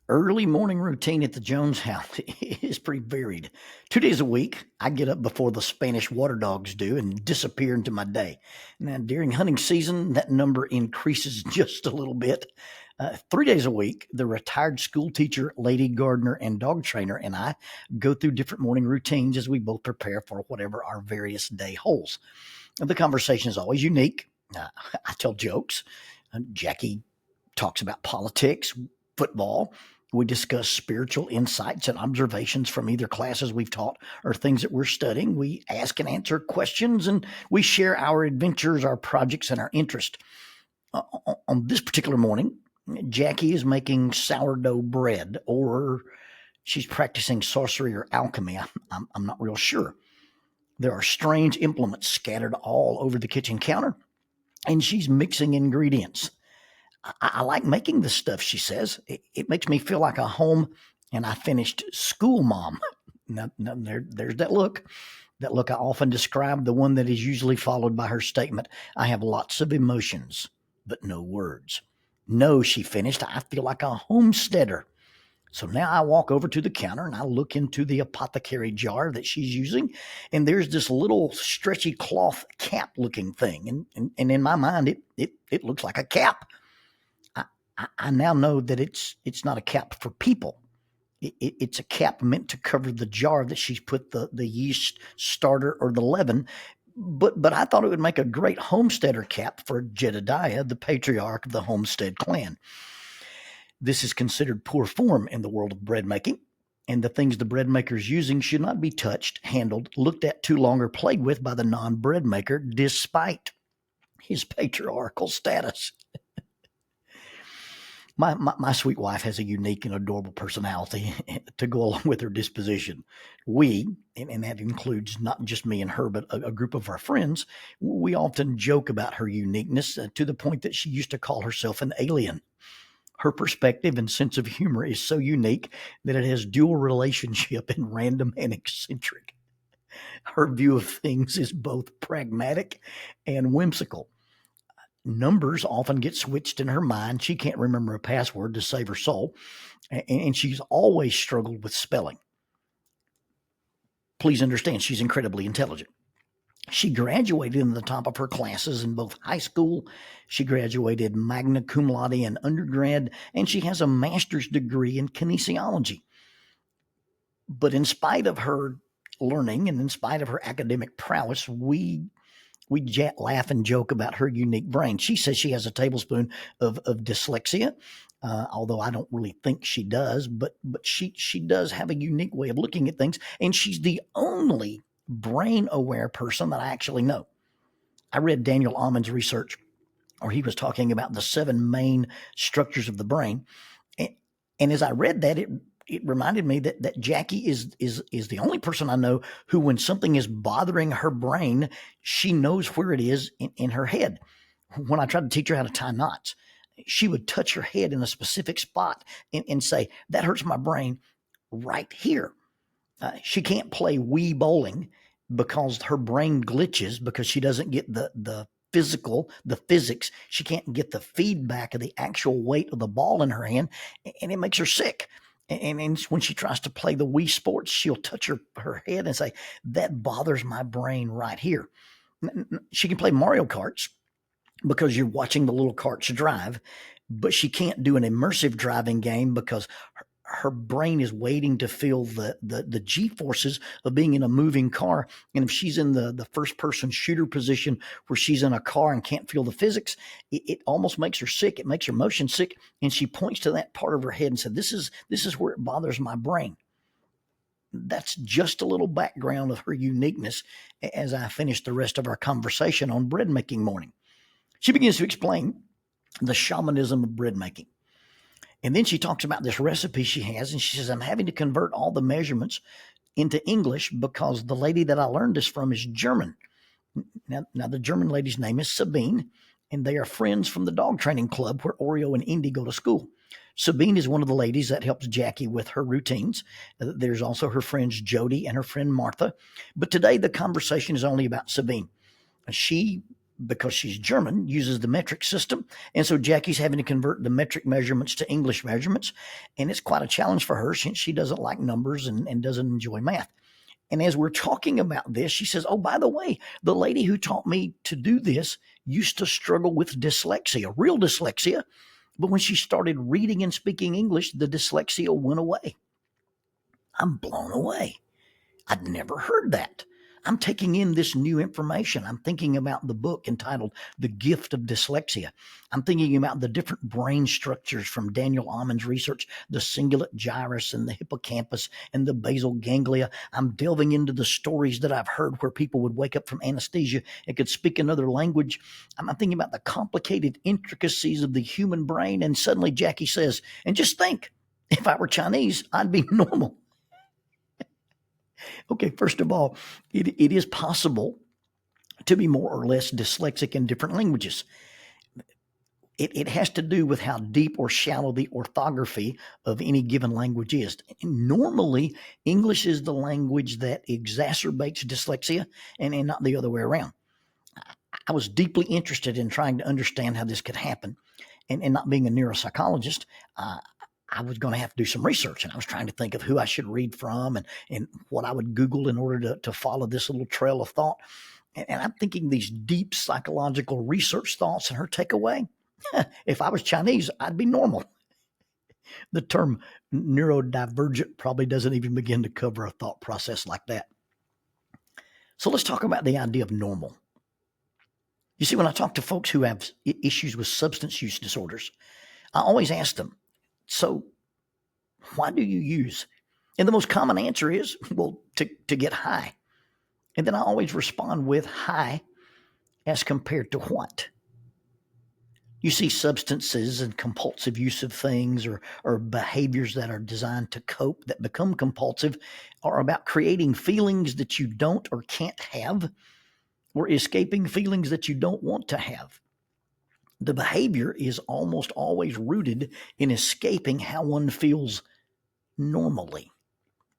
Early morning routine at the Jones house is pretty varied. 2 days a week, I get up before the Spanish water dogs do and disappear into my day. Now, during hunting season, that number increases just a little bit. 3 days a week, the retired school teacher, lady gardener, and dog trainer and I go through different morning routines as we both prepare for whatever our various day holds. The conversation is always unique. I tell jokes. Jackie talks about politics, football. We discuss spiritual insights and observations from either classes we've taught or things that we're studying. We ask and answer questions and we share our adventures, our projects, and our interest. On this particular morning, Jackie is making sourdough bread or she's practicing sorcery or alchemy. I'm not real sure. There are strange implements scattered all over the kitchen counter, and she's mixing ingredients. I like making this stuff, she says. It makes me feel like a home and I finished school mom. There's that look. That look I often describe, the one that is usually followed by her statement, I have lots of emotions, but no words. No, she finished, I feel like a homesteader. So now I walk over to the counter and I look into the apothecary jar that she's using, and there's this little stretchy cloth cap looking thing. And in my mind, it looks like a cap. I now know that it's not a cap for people. It's a cap meant to cover the jar that she's put the yeast starter or the leaven. But I thought it would make a great homesteader cap for Jedediah, the patriarch of the Homestead clan. This is considered poor form in the world of bread making, and the things the bread maker is using should not be touched, handled, looked at too long, or played with by the non bread maker, despite his patriarchal status. My sweet wife has a unique and adorable personality to go along with her disposition. We, and that includes not just me and her, but a group of our friends, we often joke about her uniqueness to the point that she used to call herself an alien. Her perspective and sense of humor is so unique that it has dual relationship and random and eccentric. Her view of things is both pragmatic and whimsical. Numbers often get switched in her mind. She can't remember a password to save her soul, and she's always struggled with spelling. Please understand, she's incredibly intelligent. She graduated in the top of her classes in both high school. She graduated magna cum laude in undergrad, and she has a master's degree in kinesiology. But in spite of her learning and in spite of her academic prowess, we laugh and joke about her unique brain. She says she has a tablespoon of dyslexia, although I don't really think she does. But she does have a unique way of looking at things, and she's the only brain aware person that I actually know. I read Daniel Amann's research, or he was talking about the 7 main structures of the brain, and as I read that, it reminded me that Jackie is the only person I know who, when something is bothering her brain, she knows where it is in her head. When I tried to teach her how to tie knots, she would touch her head in a specific spot and say, that hurts my brain right here. She can't play Wii bowling because her brain glitches because she doesn't get the physics. She can't get the feedback of the actual weight of the ball in her hand, and it makes her sick. And when she tries to play the Wii Sports, she'll touch her head and say, that bothers my brain right here. She can play Mario Karts because you're watching the little carts drive, but she can't do an immersive driving game because her brain is waiting to feel the G-forces of being in a moving car. And if she's in the first-person shooter position where she's in a car and can't feel the physics, it almost makes her sick. It makes her motion sick. And she points to that part of her head and said, this is where it bothers my brain. That's just a little background of her uniqueness as I finish the rest of our conversation on bread making morning. She begins to explain the shamanism of bread making. And then she talks about this recipe she has, and she says, I'm having to convert all the measurements into English because the lady that I learned this from is German. Now the German lady's name is Sabine, and they are friends from the dog training club where Oreo and Indy go to school. Sabine is one of the ladies that helps Jackie with her routines. There's also her friends Jody and her friend Martha. But today the conversation is only about Sabine. She because she's German, uses the metric system. And so Jackie's having to convert the metric measurements to English measurements. And it's quite a challenge for her since she doesn't like numbers and doesn't enjoy math. And as we're talking about this, she says, oh, by the way, the lady who taught me to do this used to struggle with dyslexia, real dyslexia. But when she started reading and speaking English, the dyslexia went away. I'm blown away. I'd never heard that. I'm taking in this new information. I'm thinking about the book entitled The Gift of Dyslexia. I'm thinking about the different brain structures from Daniel Ammon's research, the cingulate gyrus and the hippocampus and the basal ganglia. I'm delving into the stories that I've heard where people would wake up from anesthesia and could speak another language. I'm thinking about the complicated intricacies of the human brain. And suddenly Jackie says, and just think, if I were Chinese, I'd be normal. Okay, first of all, it is possible to be more or less dyslexic in different languages. It has to do with how deep or shallow the orthography of any given language is. Normally, English is the language that exacerbates dyslexia and not the other way around. I was deeply interested in trying to understand how this could happen. And not being a neuropsychologist, I was going to have to do some research, and I was trying to think of who I should read from and what I would Google in order to follow this little trail of thought. And I'm thinking these deep psychological research thoughts and her takeaway. If I was Chinese, I'd be normal. The term neurodivergent probably doesn't even begin to cover a thought process like that. So let's talk about the idea of normal. You see, when I talk to folks who have issues with substance use disorders, I always ask them, so why do you use? And the most common answer is, well, to get high. And then I always respond with high as compared to what? You see, substances and compulsive use of things or behaviors that are designed to cope that become compulsive are about creating feelings that you don't or can't have or escaping feelings that you don't want to have. The behavior is almost always rooted in escaping how one feels normally.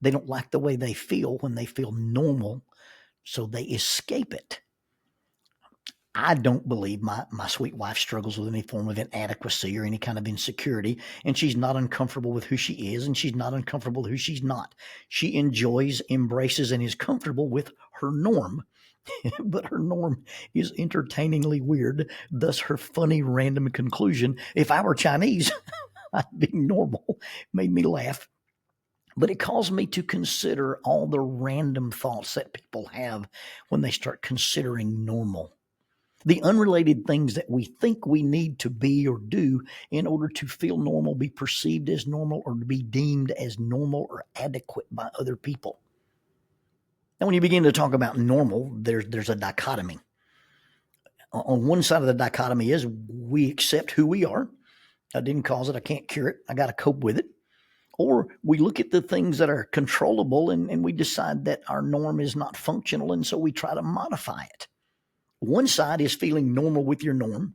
They don't like the way they feel when they feel normal, so they escape it. I don't believe my sweet wife struggles with any form of inadequacy or any kind of insecurity, and she's not uncomfortable with who she is, and she's not uncomfortable with who she's not. She enjoys, embraces, and is comfortable with her norm. But her norm is entertainingly weird, thus her funny random conclusion, if I were Chinese, I'd be normal, made me laugh. But it caused me to consider all the random thoughts that people have when they start considering normal. The unrelated things that we think we need to be or do in order to feel normal, be perceived as normal, or to be deemed as normal or adequate by other people. Now, when you begin to talk about normal, there's a dichotomy. On one side of the dichotomy is we accept who we are. I didn't cause it. I can't cure it. I got to cope with it. Or we look at the things that are controllable and we decide that our norm is not functional, and so we try to modify it. One side is feeling normal with your norm,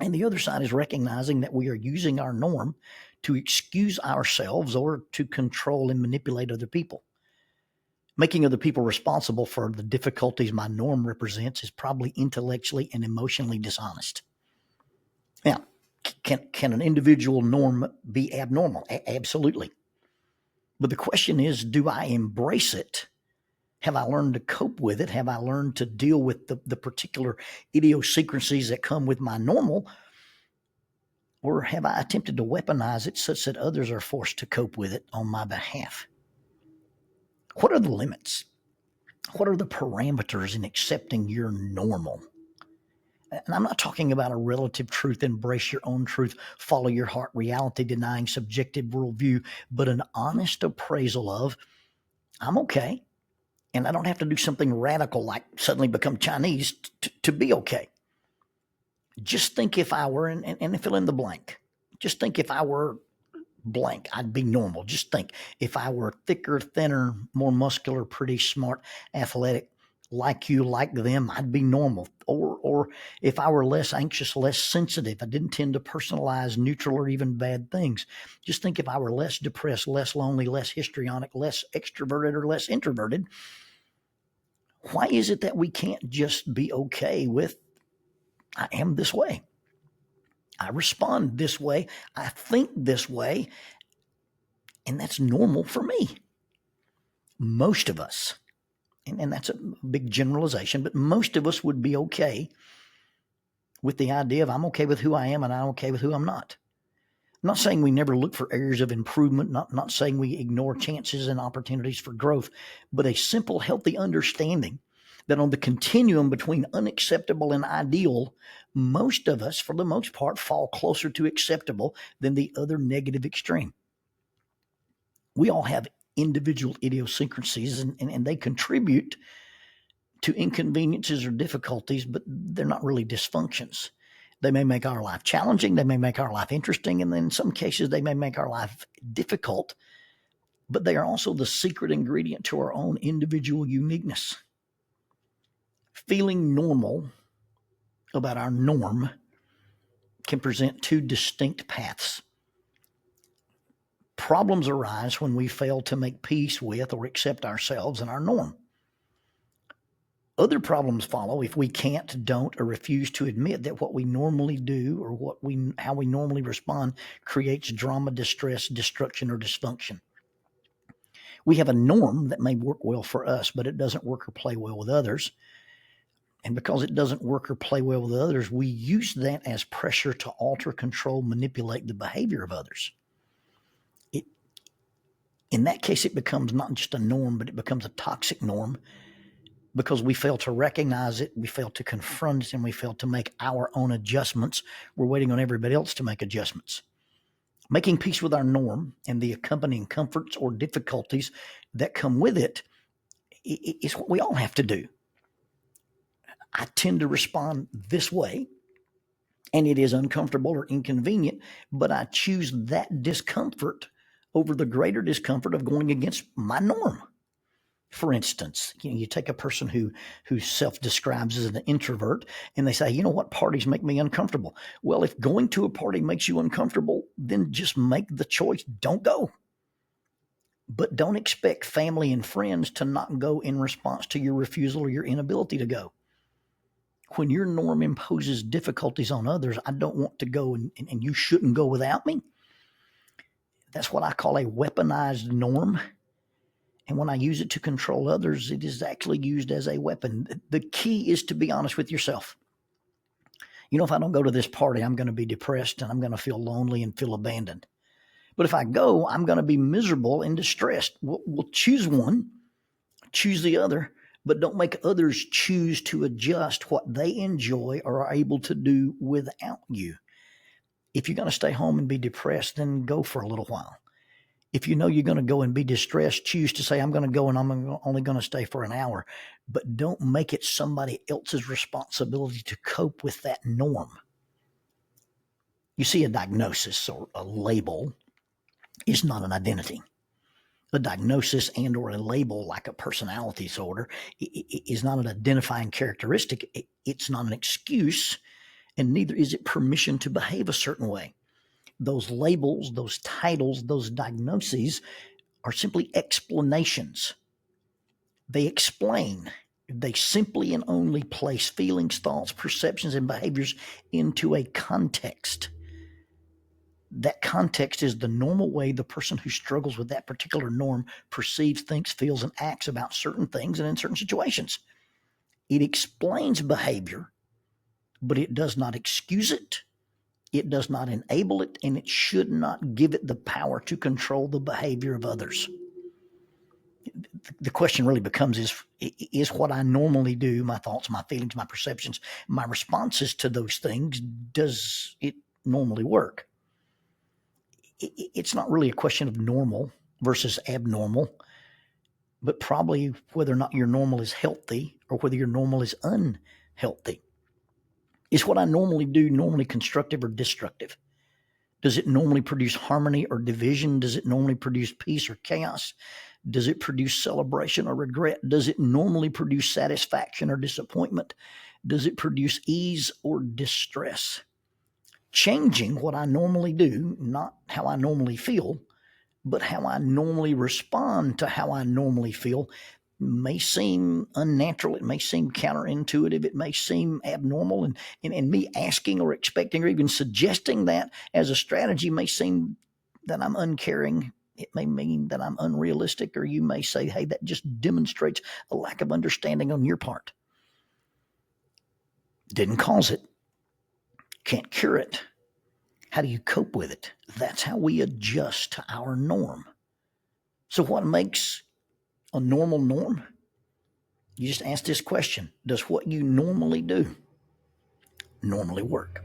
and the other side is recognizing that we are using our norm to excuse ourselves or to control and manipulate other people. Making other people responsible for the difficulties my norm represents is probably intellectually and emotionally dishonest. Now, can an individual norm be abnormal? Absolutely. But the question is, do I embrace it? Have I learned to cope with it? Have I learned to deal with the particular idiosyncrasies that come with my normal? Or have I attempted to weaponize it such that others are forced to cope with it on my behalf? What are the limits? What are the parameters in accepting your normal? And I'm not talking about a relative truth, embrace your own truth, follow your heart, reality denying subjective worldview, but an honest appraisal of, I'm okay, and I don't have to do something radical like suddenly become Chinese to be okay. Just think if I were, and fill in the blank, just think if I were blank, I'd be normal. Just think if I were thicker, thinner, more muscular, pretty smart, athletic, like you, like them, I'd be normal. Or if I were less anxious, less sensitive, I didn't tend to personalize neutral or even bad things. Just think if I were less depressed, less lonely, less histrionic, less extroverted, or less introverted. Why is it that we can't just be okay with I am this way. I respond this way. I think this way. And that's normal for me. Most of us, and that's a big generalization, but most of us would be okay with the idea of I'm okay with who I am and I'm okay with who I'm not. I'm not saying we never look for areas of improvement, not saying we ignore chances and opportunities for growth, but a simple, healthy understanding that on the continuum between unacceptable and ideal, most of us, for the most part, fall closer to acceptable than the other negative extreme. We all have individual idiosyncrasies, and they contribute to inconveniences or difficulties, but they're not really dysfunctions. They may make our life challenging, they may make our life interesting, and in some cases, they may make our life difficult, but they are also the secret ingredient to our own individual uniqueness. Feeling normal about our norm can present two distinct paths. Problems arise when we fail to make peace with or accept ourselves and our norm. Other problems follow if we can't, don't, or refuse to admit that what we normally do or how we normally respond creates drama, distress, destruction, or dysfunction. We have a norm that may work well for us, but it doesn't work or play well with others. And because it doesn't work or play well with others, we use that as pressure to alter, control, manipulate the behavior of others. In that case, it becomes not just a norm, but it becomes a toxic norm because we fail to recognize it, we fail to confront it, and we fail to make our own adjustments. We're waiting on everybody else to make adjustments. Making peace with our norm and the accompanying comforts or difficulties that come with it is what we all have to do. I tend to respond this way, and it is uncomfortable or inconvenient, but I choose that discomfort over the greater discomfort of going against my norm. For instance, you take a person who self-describes as an introvert, and they say, you know what, parties make me uncomfortable. Well, if going to a party makes you uncomfortable, then just make the choice. Don't go. But don't expect family and friends to not go in response to your refusal or your inability to go. When your norm imposes difficulties on others, I don't want to go, and you shouldn't go without me. That's what I call a weaponized norm. And when I use it to control others, it is actually used as a weapon. The key is to be honest with yourself. You know, if I don't go to this party, I'm going to be depressed and I'm going to feel lonely and feel abandoned. But if I go, I'm going to be miserable and distressed. We'll choose one, choose the other, but don't make others choose to adjust what they enjoy or are able to do without you. If you're going to stay home and be depressed, then go for a little while. If you know you're going to go and be distressed, choose to say, I'm going to go and I'm only going to stay for an hour. But don't make it somebody else's responsibility to cope with that norm. You see, a diagnosis or a label is not an identity. A diagnosis and or a label like a personality disorder is not an identifying characteristic. It's not an excuse, and neither is it permission to behave a certain way. Those labels, those titles, those diagnoses are simply explanations. They explain. They simply and only place feelings, thoughts, perceptions, and behaviors into a context. That context is the normal way the person who struggles with that particular norm perceives, thinks, feels, and acts about certain things and in certain situations. It explains behavior, but it does not excuse it. It does not enable it, and it should not give it the power to control the behavior of others. The question really becomes is what I normally do, my thoughts, my feelings, my perceptions, my responses to those things, does it normally work? It's not really a question of normal versus abnormal, but probably whether or not your normal is healthy or whether your normal is unhealthy. Is what I normally do normally constructive or destructive? Does it normally produce harmony or division? Does it normally produce peace or chaos? Does it produce celebration or regret? Does it normally produce satisfaction or disappointment? Does it produce ease or distress? Changing what I normally do, not how I normally feel, but how I normally respond to how I normally feel, may seem unnatural. It may seem counterintuitive. It may seem abnormal. And me asking or expecting or even suggesting that as a strategy may seem that I'm uncaring. It may mean that I'm unrealistic, or you may say, hey, that just demonstrates a lack of understanding on your part. Didn't cause it. Can't cure it. How do you cope with it? That's how we adjust to our norm. So what makes a normal norm? You just ask this question: does what you normally do normally work?